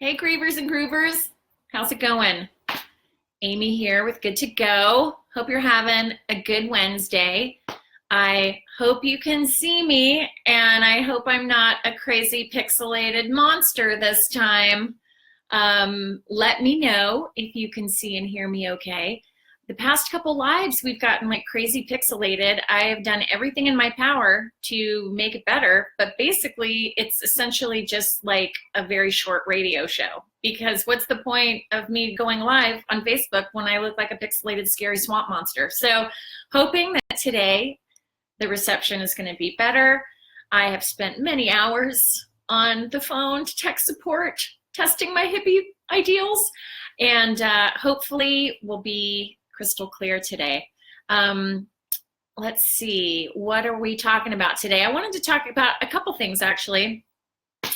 Hey, Grievers and Groovers. How's it going? Amy here with Good to Go. Hope you're having a good Wednesday. I hope you can see me, and I hope I'm not a crazy pixelated monster this time. Let me know if you can see and hear me okay. The past couple lives, we've gotten like crazy pixelated. I have done everything in my power to make it better, but basically it's essentially just like a very short radio show, because what's the point of me going live on Facebook when I look like a pixelated scary swamp monster? So hoping that today the reception is going to be better. I have spent many hours on the phone to tech support, testing my hippie ideals, and hopefully we'll be crystal clear today. Let's see, what are we talking about today? I wanted to talk about a couple things, actually.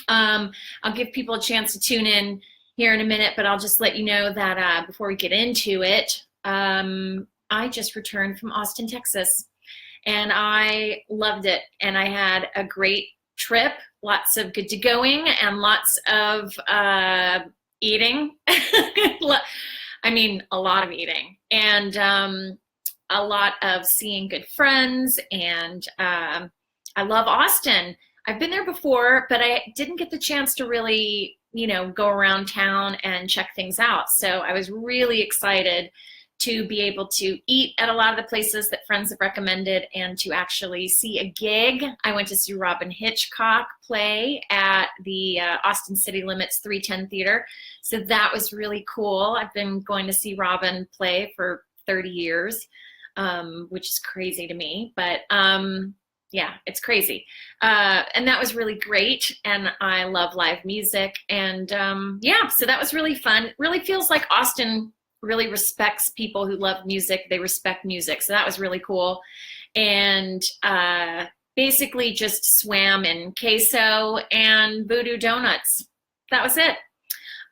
I'll give people a chance to tune in here in a minute, but I'll just let you know that before we get into it, I just returned from Austin, Texas, and I loved it. And I had a great trip, lots of good to going, and lots of eating. I mean, a lot of eating, and a lot of seeing good friends, and I love Austin. I've been there before, but I didn't get the chance to really, go around town and check things out. So I was really excited to be able to eat at a lot of the places that friends have recommended and to actually see a gig. I went to see Robin Hitchcock play at the Austin City Limits 310 Theater. So that was really cool. I've been going to see Robin play for 30 years, which is crazy to me, but yeah, it's crazy. And that was really great. And I love live music. And yeah, so that was really fun. It really feels like Austin really respects people who love music. They respect music. So that was really cool. And basically just swam in queso and voodoo donuts. That was it.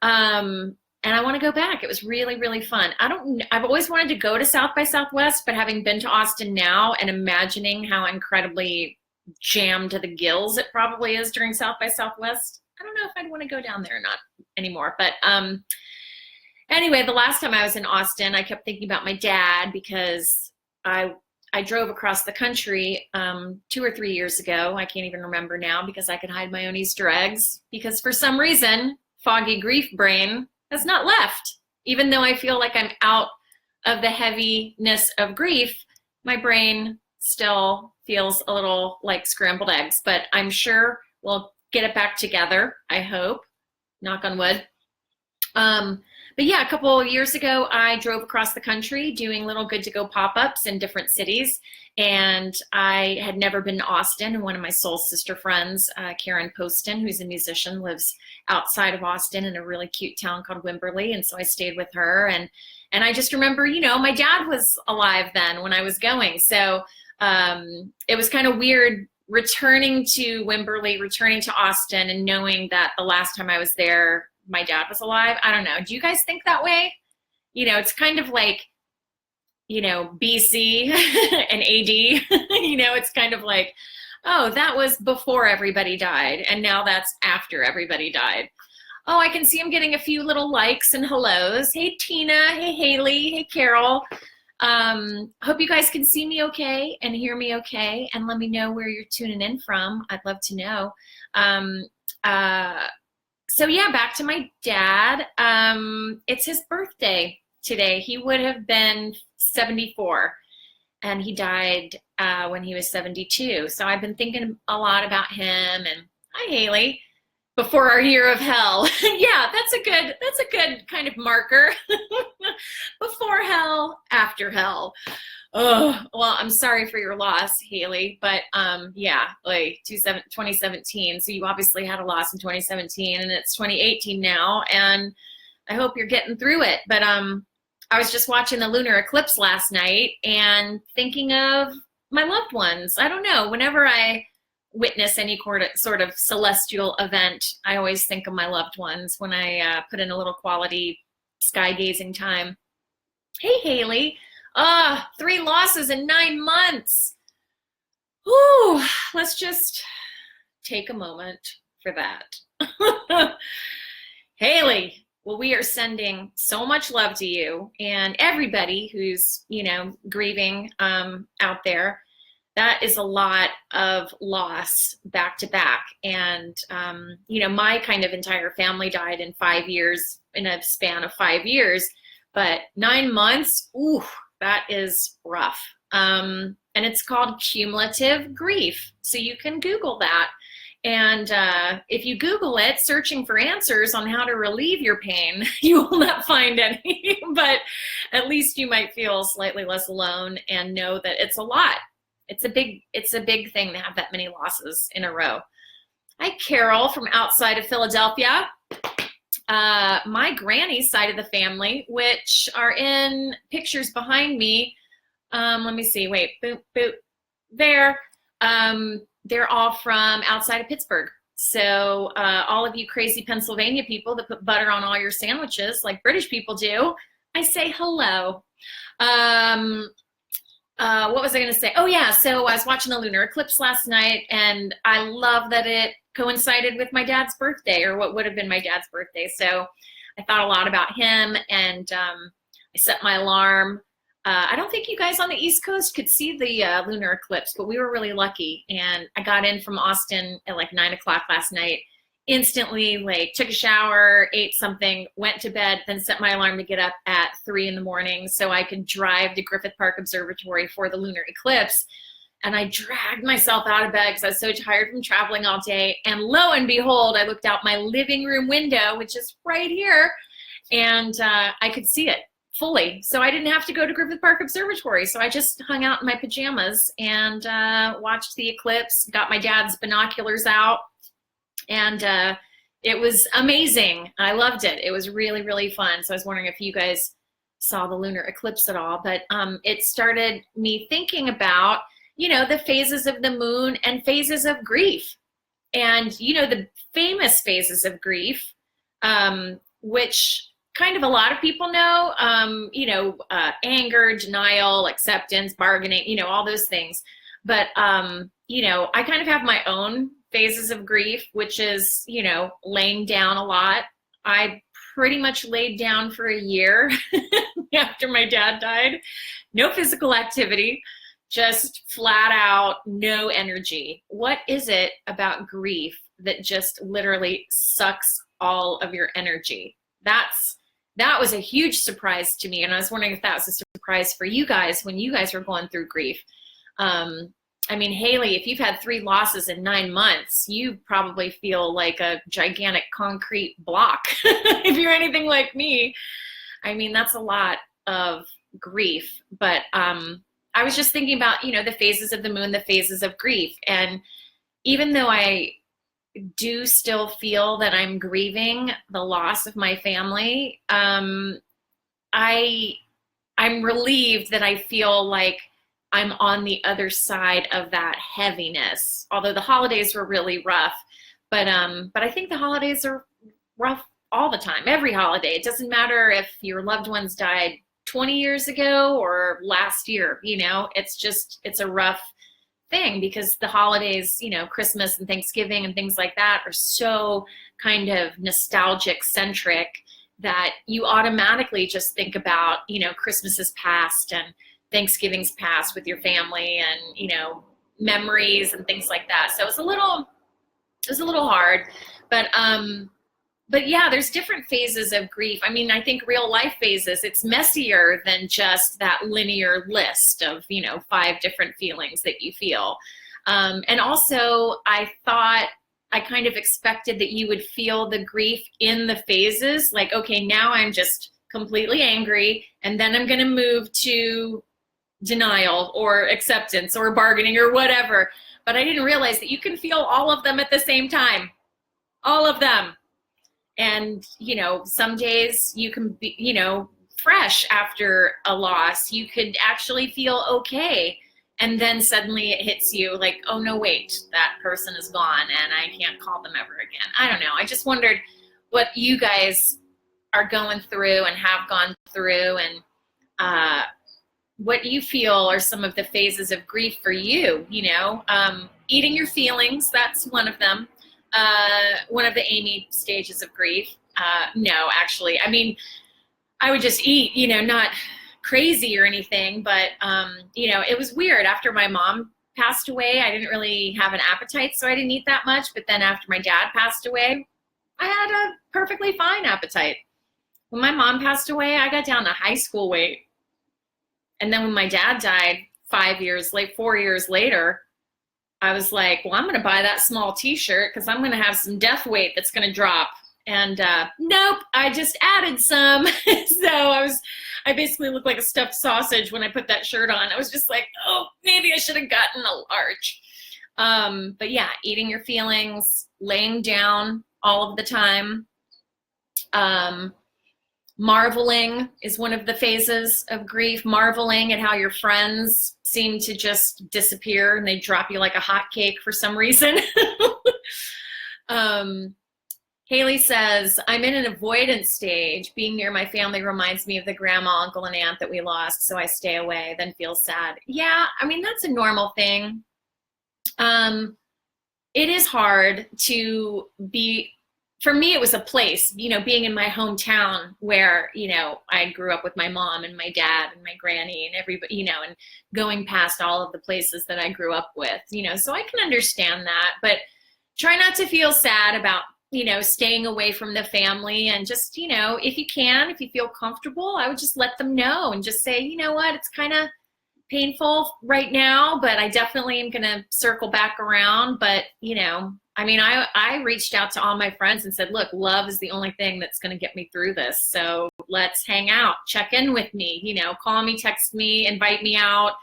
And I want to go back. It was really, really fun. I've always wanted to go to South by Southwest, but having been to Austin now and imagining how incredibly jammed to the gills it probably is during South by Southwest, I don't know if I'd want to go down there or not anymore. But anyway, the last time I was in Austin, I kept thinking about my dad, because I drove across the country 2 or 3 years ago. I can't even remember now, because I could hide my own Easter eggs, because for some reason, foggy grief brain has not left. Even though I feel like I'm out of the heaviness of grief, my brain still feels a little like scrambled eggs, but I'm sure we'll get it back together, I hope, knock on wood. But yeah, a couple of years ago, I drove across the country doing little good to go pop-ups in different cities. And I had never been to Austin. And one of my soul sister friends, Karen Poston, who's a musician, lives outside of Austin in a really cute town called Wimberley. And so I stayed with her. And I just remember, my dad was alive then when I was going. So it was kind of weird returning to Wimberley, returning to Austin, and knowing that the last time I was there, my dad was alive. I don't know. Do you guys think that way? It's kind of like, BC and AD, it's kind of like, oh, that was before everybody died, and now that's after everybody died. Oh, I can see I'm getting a few little likes and hellos. Hey, Tina. Hey, Haley. Hey, Carol. Hope you guys can see me okay and hear me okay, and let me know where you're tuning in from. I'd love to know. So yeah, back to my dad. It's his birthday today. He would have been 74, and he died when he was 72. So I've been thinking a lot about him. And hi, Haley. Before our year of hell. Yeah, that's a good kind of marker. Before hell, after hell. Oh, well, I'm sorry for your loss, Haley, but yeah, like 2017. So you obviously had a loss in 2017, and it's 2018 now, and I hope you're getting through it. But I was just watching the lunar eclipse last night and thinking of my loved ones. I don't know, whenever I witness any sort of celestial event, I always think of my loved ones when I put in a little quality sky gazing time. Hey, Haley. 3 losses in 9 months. Whew, let's just take a moment for that. Haley, well, we are sending so much love to you and everybody who's, grieving out there. That is a lot of loss back to back. And, my kind of entire family died in 5 years, in a span of 5 years, but 9 months, ooh, that is rough. And it's called cumulative grief. So you can Google that. And if you Google it, searching for answers on how to relieve your pain, you will not find any, but at least you might feel slightly less alone and know that it's a lot. It's a big thing to have that many losses in a row. Hi, Carol from outside of Philadelphia. My granny's side of the family, which are in pictures behind me. Let me see, wait, boop, boop, there. They're all from outside of Pittsburgh. So all of you crazy Pennsylvania people that put butter on all your sandwiches like British people do, I say hello. What was I going to say? Oh, yeah. So I was watching the lunar eclipse last night, and I love that it coincided with my dad's birthday, or what would have been my dad's birthday. So I thought a lot about him, and I set my alarm. I don't think you guys on the East Coast could see the lunar eclipse, but we were really lucky. And I got in from Austin at like 9 o'clock last night, instantly took a shower, ate something, went to bed, then set my alarm to get up at 3 in the morning so I could drive to Griffith Park Observatory for the lunar eclipse. And I dragged myself out of bed because I was so tired from traveling all day. And lo and behold, I looked out my living room window, which is right here, and I could see it fully. So I didn't have to go to Griffith Park Observatory. So I just hung out in my pajamas and watched the eclipse, got my dad's binoculars out, and it was amazing. I loved it. It was really, really fun. So I was wondering if you guys saw the lunar eclipse at all, but it started me thinking about, the phases of the moon and phases of grief. And, the famous phases of grief, which kind of a lot of people know, anger, denial, acceptance, bargaining, all those things. But, I kind of have my own phases of grief, which is, laying down a lot. I pretty much laid down for a year after my dad died. No physical activity, just flat out no energy. What is it about grief that just literally sucks all of your energy? That was a huge surprise to me, and I was wondering if that was a surprise for you guys when you guys were going through grief. Haley, if you've had 3 losses in 9 months, you probably feel like a gigantic concrete block. If you're anything like me, that's a lot of grief. But I was just thinking about, the phases of the moon, the phases of grief. And even though I do still feel that I'm grieving the loss of my family, I'm relieved that I feel like I'm on the other side of that heaviness. Although the holidays were really rough, but I think the holidays are rough all the time. Every holiday. It doesn't matter if your loved ones died 20 years ago or last year. It's a rough thing because the holidays, Christmas and Thanksgiving and things like that are so kind of nostalgic centric that you automatically just think about, Christmas is past and Thanksgiving's past with your family and, memories and things like that. So it was a little hard, but yeah, there's different phases of grief. I think real life phases, it's messier than just that linear list of, 5 different feelings that you feel. And also I thought I kind of expected that you would feel the grief in the phases. Like, okay, now I'm just completely angry, and then I'm going to move to denial or acceptance or bargaining or whatever. But I didn't realize that you can feel all of them at the same time. All of them. And, some days you can be, fresh after a loss. You could actually feel okay. And then suddenly it hits you like, oh, no, wait, that person is gone and I can't call them ever again. I don't know. I just wondered what you guys are going through and have gone through, and what you feel are some of the phases of grief for you. Eating your feelings, that's one of them. One of the Amy stages of grief. No, actually. I mean, I would just eat, not crazy or anything, but, it was weird. After my mom passed away, I didn't really have an appetite, so I didn't eat that much. But then after my dad passed away, I had a perfectly fine appetite. When my mom passed away, I got down to high school weight. And then when my dad died 4 years later, I was like, well, I'm going to buy that small t-shirt because I'm going to have some death weight that's going to drop. And nope, I just added some. So I basically looked like a stuffed sausage when I put that shirt on. I was just like, oh, maybe I should have gotten a large. But yeah, eating your feelings, laying down all of the time. Marveling is one of the phases of grief. Marveling at how your friends seem to just disappear and they drop you like a hot cake for some reason. Haley says, I'm in an avoidance stage. Being near my family reminds me of the grandma, uncle, and aunt that we lost, so I stay away, then feel sad. Yeah, I mean, that's a normal thing. It is hard to be, for me, it was a place, being in my hometown where, I grew up with my mom and my dad and my granny and everybody, and going past all of the places that I grew up with, so I can understand that, but try not to feel sad about staying away from the family, and just, if you feel comfortable, I would just let them know and just say, you know what, it's kind of painful right now, but I definitely am going to circle back around. But, I reached out to all my friends and said, look, love is the only thing that's going to get me through this. So let's hang out, check in with me, call me, text me, invite me out.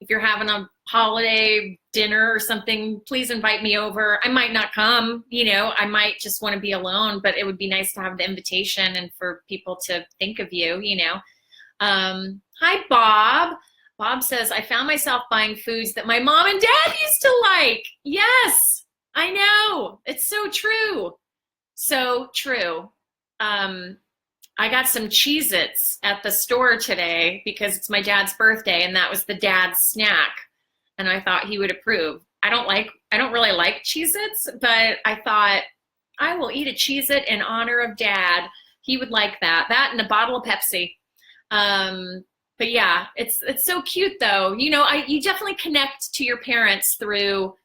If you're having a holiday dinner or something, please invite me over. I might not come, I might just want to be alone, but it would be nice to have the invitation and for people to think of you, Hi, Bob. Bob says, I found myself buying foods that my mom and dad used to like. Yes, I know. It's so true. So true. I got some Cheez-Its at the store today because it's my dad's birthday and that was the dad's snack. And I thought he would approve. I don't really like Cheez-Its, but I thought I will eat a Cheez-It in honor of dad. He would like that. That and a bottle of Pepsi. But yeah, it's so cute though. You definitely connect to your parents through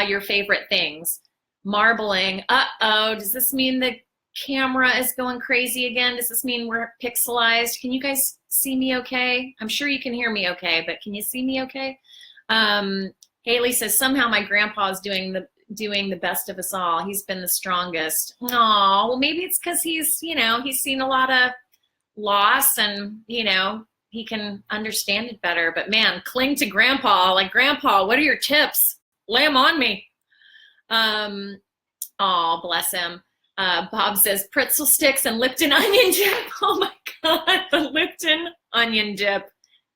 your favorite things. Marbling. Uh-oh, does this mean the camera is going crazy again? Does this mean we're pixelized? Can you guys see me okay? I'm sure you can hear me okay, but can you see me okay? Haley says, somehow my grandpa is doing the best of us all. He's been the strongest. Oh, well, maybe it's because he's seen a lot of loss and, he can understand it better. But man, cling to grandpa. Like, grandpa, what are your tips? Lay them on me. Oh, bless him. Bob says, pretzel sticks and Lipton onion dip. Oh my God, the Lipton onion dip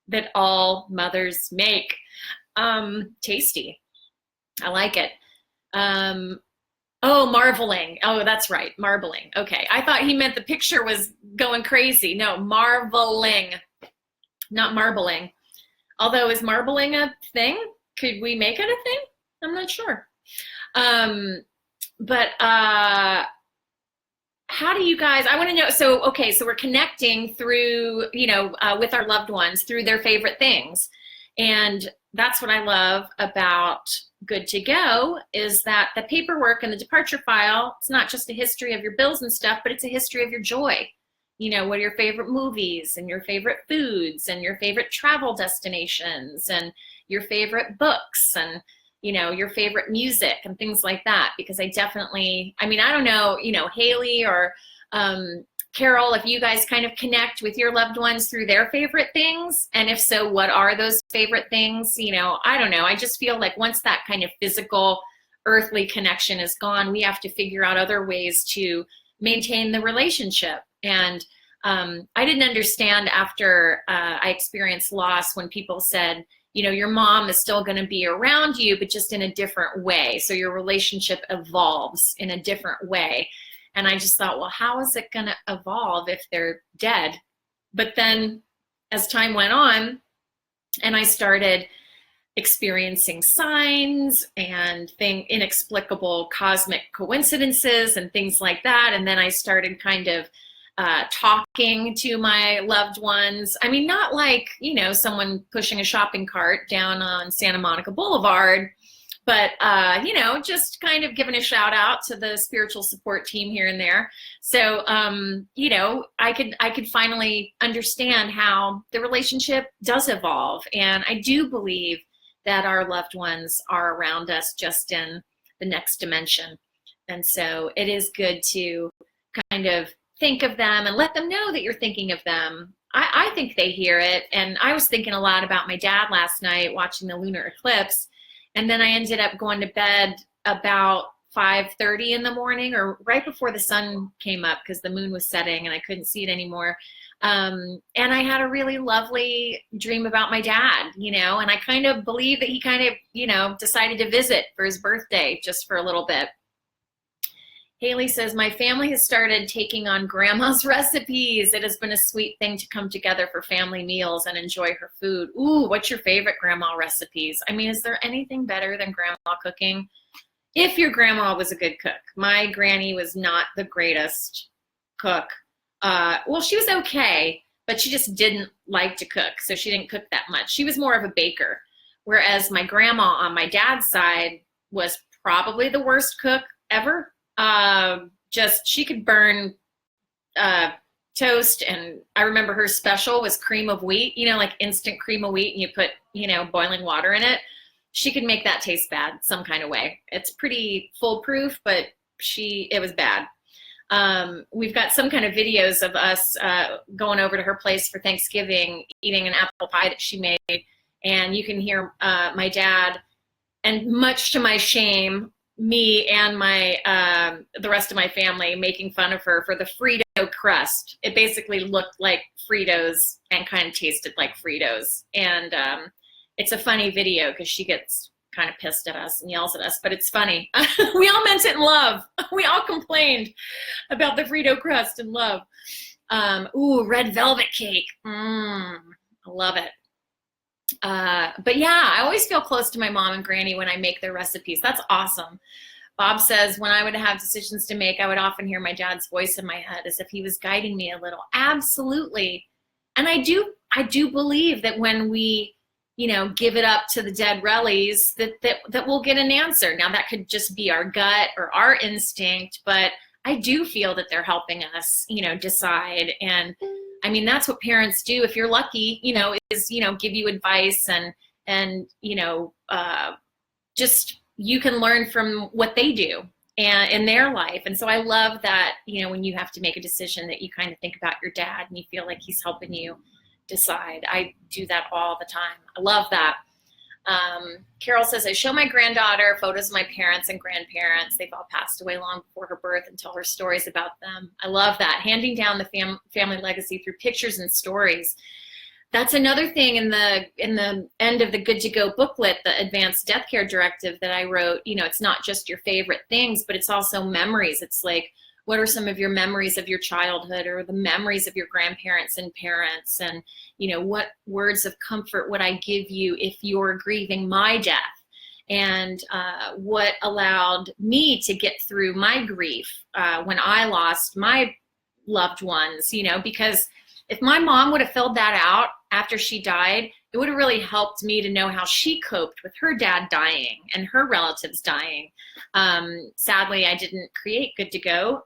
that all mothers make. Tasty. I like it. Oh, marveling. Oh, that's right. Marbling. Okay. I thought he meant the picture was going crazy. No, marveling, not marbling. Although, is marbling a thing? Could we make it a thing? I'm not sure. But how do you guys, I want to know, so we're connecting through, with our loved ones through their favorite things. And that's what I love about Good to Go, is that the paperwork and the departure file, it's not just a history of your bills and stuff, but it's a history of your joy. What are your favorite movies and your favorite foods and your favorite travel destinations and your favorite books and, your favorite music and things like that. Because I don't know, Haley or Carol, if you guys kind of connect with your loved ones through their favorite things, and if so, what are those favorite things? I don't know. I just feel like once that kind of physical, earthly connection is gone, we have to figure out other ways to maintain the relationship. And I didn't understand after I experienced loss when people said, your mom is still going to be around you, but just in a different way. So your relationship evolves in a different way. And I just thought, well, how is it going to evolve if they're dead? But then as time went on and I started experiencing signs and inexplicable cosmic coincidences and things like that. And then I started kind of talking to my loved ones. I mean, not like, you know, someone pushing a shopping cart down on Santa Monica Boulevard, but, you know, just kind of giving a shout out to the spiritual support team here and there. So, you know, I could finally understand how the relationship does evolve. And I do believe that our loved ones are around us, just in the next dimension. And so it is good to kind of think of them and let them know that you're thinking of them. I think they hear it. And I was thinking a lot about my dad last night watching the lunar eclipse. And then I ended up going to bed about 5:30 in the morning, or right before the sun came up, because the moon was setting and I couldn't see it anymore. And I had a really lovely dream about my dad, you know, and I kind of believe that he kind of, you know, decided to visit for his birthday just for a little bit. Haley says, my family has started taking on grandma's recipes. It has been a sweet thing to come together for family meals and enjoy her food. Ooh, what's your favorite grandma recipes? I mean, is there anything better than grandma cooking? If your grandma was a good cook. My granny was not the greatest cook. Well, she was okay, but she just didn't like to cook, so she didn't cook that much. She was more of a baker, whereas my grandma on my dad's side was probably the worst cook ever. Just, she could burn toast, and I remember her special was cream of wheat, you know, like instant cream of wheat, and you put, you know, boiling water in it. She could make that taste bad some kind of way. It's pretty foolproof, but it was bad. We've got some kind of videos of us going over to her place for Thanksgiving, eating an apple pie that she made, and you can hear my dad, and much to my shame, me and the rest of my family making fun of her for the Frito crust. It basically looked like Fritos and kind of tasted like Fritos. And it's a funny video because she gets kind of pissed at us and yells at us, but it's funny. We all meant it in love. We all complained about the Frito crust in love. Ooh, red velvet cake. I love it. But yeah, I always feel close to my mom and granny when I make their recipes. That's awesome. Bob says, when I would have decisions to make, I would often hear my dad's voice in my head as if he was guiding me a little. Absolutely. And I do believe that when we, you know, give it up to the dead rellies, that we'll get an answer. Now that could just be our gut or our instinct, but I do feel that they're helping us, you know, decide. And I mean, that's what parents do, if you're lucky, you know, is, you know, give you advice and, you know, just, you can learn from what they do and in their life. And so I love that, you know, when you have to make a decision, that you kind of think about your dad and you feel like he's helping you decide. I do that all the time. I love that. Carol says, I show my granddaughter photos of my parents and grandparents. They've all passed away long before her birth, and tell her stories about them. I love that. Handing down the family legacy through pictures and stories. That's another thing in the end of the Good to Go booklet, the Advanced Death Care Directive that I wrote. You know, it's not just your favorite things, but it's also memories. It's like, what are some of your memories of your childhood, or the memories of your grandparents and parents? And, you know, what words of comfort would I give you if you're grieving my death? And what allowed me to get through my grief when I lost my loved ones, you know, because if my mom would have filled that out after she died, it would have really helped me to know how she coped with her dad dying and her relatives dying. Sadly, I didn't create Good to Go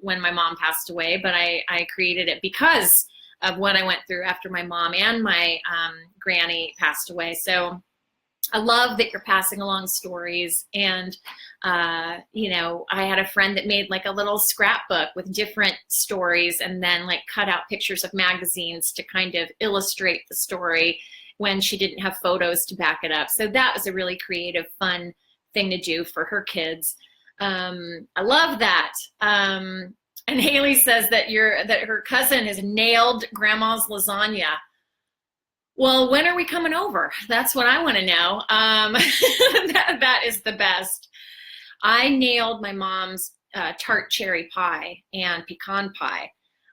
when my mom passed away, but I created it because of what I went through after my mom and my granny passed away. So I love that you're passing along stories. And, you know, I had a friend that made like a little scrapbook with different stories, and then like cut out pictures of magazines to kind of illustrate the story when she didn't have photos to back it up. So that was a really creative, fun thing to do for her kids. I love that. And Haley says that her cousin has nailed grandma's lasagna. Well, when are we coming over? That's what I want to know. That is the best. I nailed my mom's tart cherry pie and pecan pie.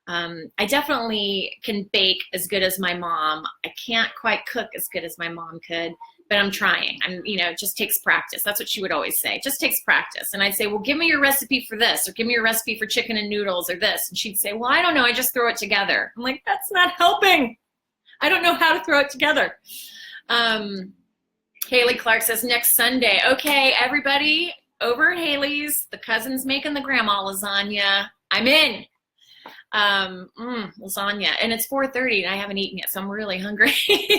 I definitely can bake as good as my mom. I can't quite cook as good as my mom could, but I'm trying. It just takes practice. That's what she would always say. It just takes practice. And I'd say, well, give me your recipe for this, or give me your recipe for chicken and noodles or this. And she'd say, well, I don't know. I just throw it together. I'm like, that's not helping. I don't know how to throw it together. Haley Clark says next Sunday. Okay, everybody over at Haley's, the cousin's making the grandma lasagna. I'm in. Lasagna, and it's 4:30 and I haven't eaten yet, so I'm really hungry.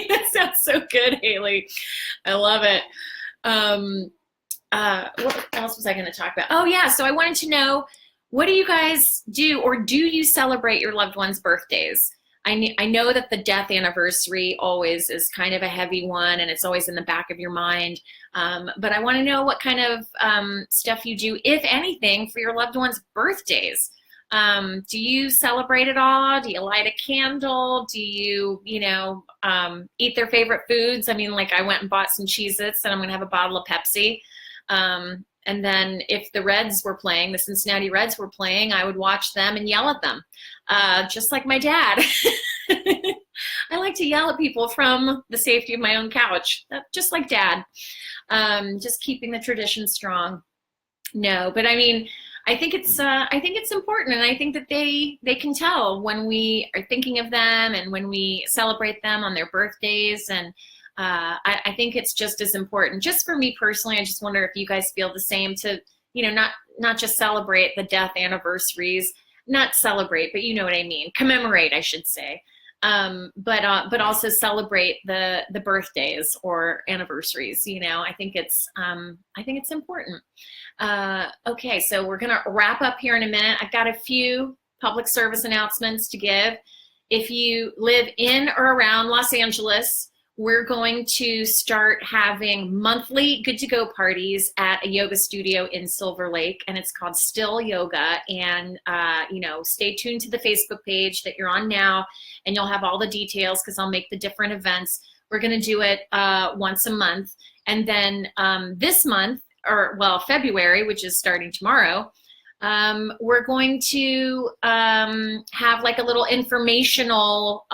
That sounds so good, Haley. I love it. What else was I going to talk about? Oh yeah, so I wanted to know, what do you guys do, or do you celebrate your loved ones' birthdays? I know that the death anniversary always is kind of a heavy one, and it's always in the back of your mind. But I want to know what kind of stuff you do, if anything, for your loved ones' birthdays. Do you celebrate at all? Do you light a candle? Do you, eat their favorite foods? I mean, like I went and bought some Cheez-Its and I'm going to have a bottle of Pepsi. And then if the Reds were playing, the Cincinnati Reds were playing, I would watch them and yell at them, just like my dad. I like to yell at people from the safety of my own couch, just like Dad, just keeping the tradition strong. No, but I mean, I think it's important, and I think that they can tell when we are thinking of them and when we celebrate them on their birthdays, and I think it's just as important. Just for me personally, I just wonder if you guys feel the same, to not just celebrate the death anniversaries, not celebrate, but you know what I mean, commemorate, I should say, but also celebrate the birthdays or anniversaries. I think it's important. Okay, so we're gonna wrap up here in a minute. I've got a few public service announcements to give. If you live in or around Los Angeles, we're going to start having monthly Good to Go parties at a yoga studio in Silver Lake, and it's called Still Yoga. And stay tuned to the Facebook page that you're on now, and you'll have all the details, because I'll make the different events. We're going to do it once a month, and then this month, February, which is starting tomorrow, we're going to have like a little informational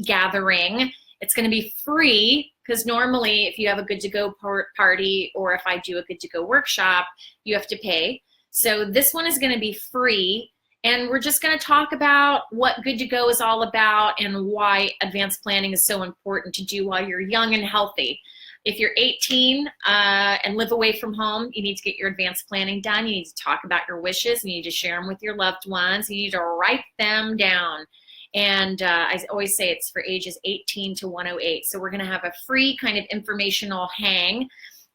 gathering. It's going to be free, because normally if you have a Good to Go party, or if I do a Good to Go workshop, you have to pay. So this one is going to be free, and we're just going to talk about what Good to Go is all about and why advanced planning is so important to do while you're young and healthy. If you're 18 and live away from home, you need to get your advanced planning done. You need to talk about your wishes. You need to share them with your loved ones. You need to write them down. And I always say it's for ages 18 to 108. So we're going to have a free kind of informational hang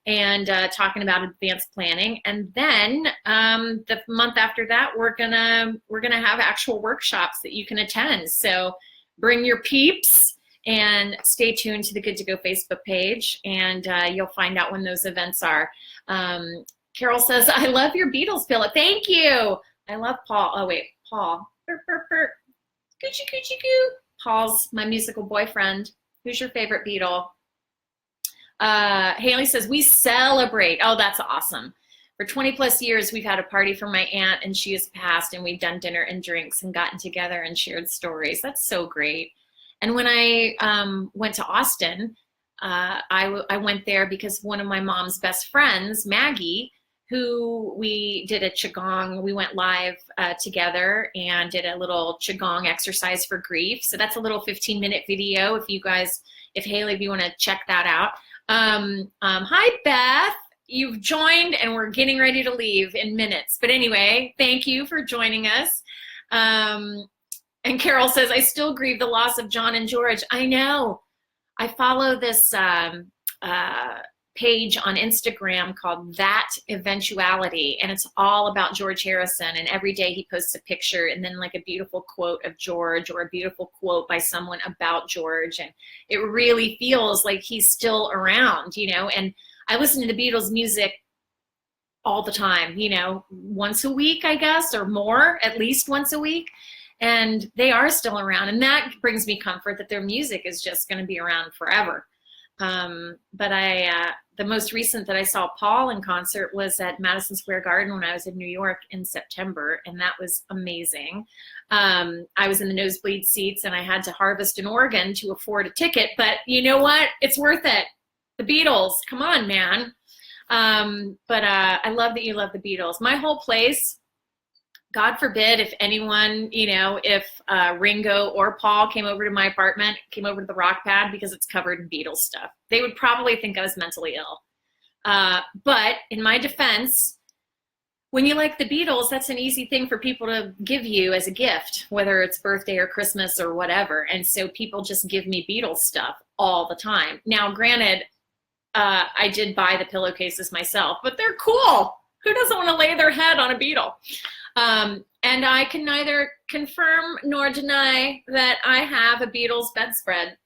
and talking about advanced planning. And then the month after that, we're gonna have actual workshops that you can attend. So bring your peeps. And stay tuned to the Good to Go Facebook page, and you'll find out when those events are. Carol says, I love your Beatles pillow. Thank you. I love Paul. Oh, wait, Paul. Coochie, coochie, coo. Paul's my musical boyfriend. Who's your favorite Beatle? Haley says, we celebrate. Oh, that's awesome. For 20 plus years, we've had a party for my aunt, and she has passed, and we've done dinner and drinks and gotten together and shared stories. That's so great. And when I went to Austin, I went there because one of my mom's best friends, Maggie, who we did a Qigong, we went live together and did a little Qigong exercise for grief. So that's a little 15-minute video if Haley, if you want to check that out. Hi, Beth. You've joined, and we're getting ready to leave in minutes. But anyway, thank you for joining us. And Carol says, I still grieve the loss of John and George. I know. I follow this page on Instagram called That Eventuality, and it's all about George Harrison. And every day he posts a picture and then like a beautiful quote of George, or a beautiful quote by someone about George. And it really feels like he's still around, And I listen to the Beatles music all the time, once a week, I guess, or more, at least once a week. And they are still around, and that brings me comfort that their music is just going to be around forever. But the most recent that I saw Paul in concert was at Madison Square Garden when I was in New York in September, and that was amazing. I was in the nosebleed seats, and I had to harvest an organ to afford a ticket, but you know what? It's worth it. The Beatles, come on, man. But I love that you love the Beatles. My whole place, God forbid if anyone, if Ringo or Paul came over to my apartment, came over to the rock pad because it's covered in Beatles stuff, they would probably think I was mentally ill. But in my defense, when you like the Beatles, that's an easy thing for people to give you as a gift, whether it's birthday or Christmas or whatever. And so people just give me Beatles stuff all the time. Now, granted, I did buy the pillowcases myself, but they're cool. Who doesn't want to lay their head on a Beatle? And I can neither confirm nor deny that I have a Beatles bedspread.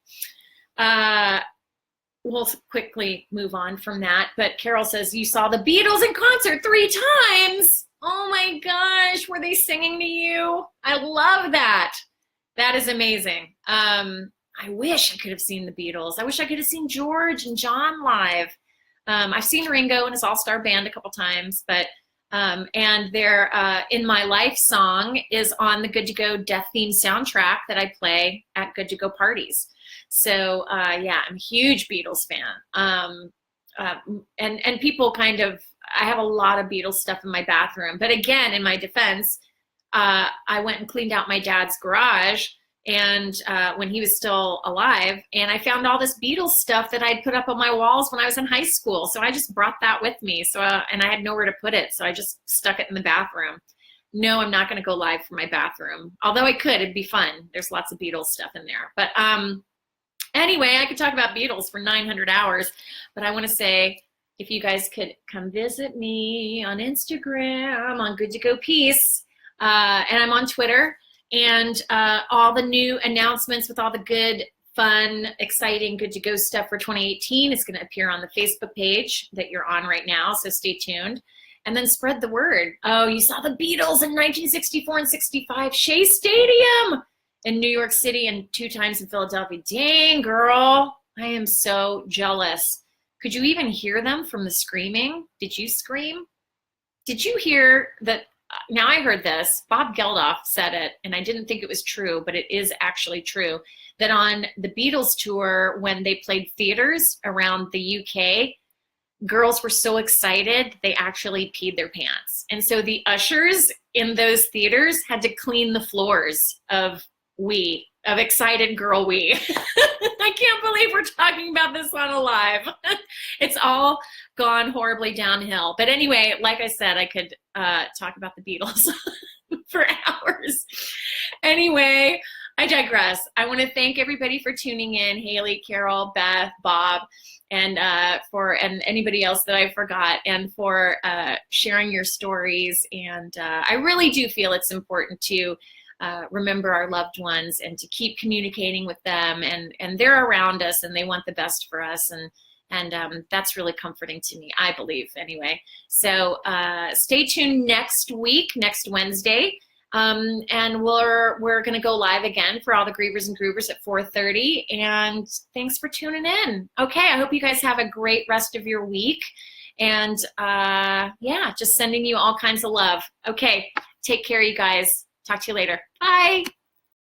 We'll quickly move on from that. But Carol says, you saw the Beatles in concert 3 times. Oh my gosh, were they singing to you? I love that. That is amazing. I wish I could have seen the Beatles. I wish I could have seen George and John live. I've seen Ringo and his all-star band a couple times, but and their In My Life song is on the Good to Go Death Theme soundtrack that I play at Good to Go parties. So yeah, I'm a huge Beatles fan. And people kind of, I have a lot of Beatles stuff in my bathroom. But again, in my defense, I went and cleaned out my dad's garage and when he was still alive, and I found all this Beatles stuff that I'd put up on my walls when I was in high school. So I just brought that with me. So and I had nowhere to put it, so I just stuck it in the bathroom. No, I'm not going to go live from my bathroom. Although I could, it'd be fun. There's lots of Beatles stuff in there. But anyway, I could talk about Beatles for 900 hours. But I want to say, if you guys could come visit me on Instagram on Good to Go Peace, and I'm on Twitter. And all the new announcements with all the good, fun, exciting, good to go stuff for 2018 is going to appear on the Facebook page that you're on right now. So stay tuned. And then spread the word. Oh, you saw the Beatles in 1964 and 65, Shea Stadium in New York City and 2 times in Philadelphia. Dang, girl. I am so jealous. Could you even hear them from the screaming? Did you scream? Did you hear that? Now I heard this, Bob Geldof said it, and I didn't think it was true, but it is actually true, that on the Beatles tour, when they played theaters around the UK, girls were so excited, they actually peed their pants. And so the ushers in those theaters had to clean the floors of excited girl wee. I can't believe we're talking about this on a live. It's all gone horribly downhill. But anyway, like I said, I could talk about the Beatles for hours. Anyway, I digress. I want to thank everybody for tuning in. Haley, Carol, Beth, Bob, and anybody else that I forgot, and for sharing your stories. And I really do feel it's important to remember our loved ones and to keep communicating with them, and they're around us and they want the best for us, and that's really comforting to me, I believe, anyway. So stay tuned next week, next Wednesday, and we're going to go live again for all the Grievers and Groovers at 4:30, and thanks for tuning in. Okay, I hope you guys have a great rest of your week, and yeah, just sending you all kinds of love. Okay, take care, you guys. Talk to you later. Bye.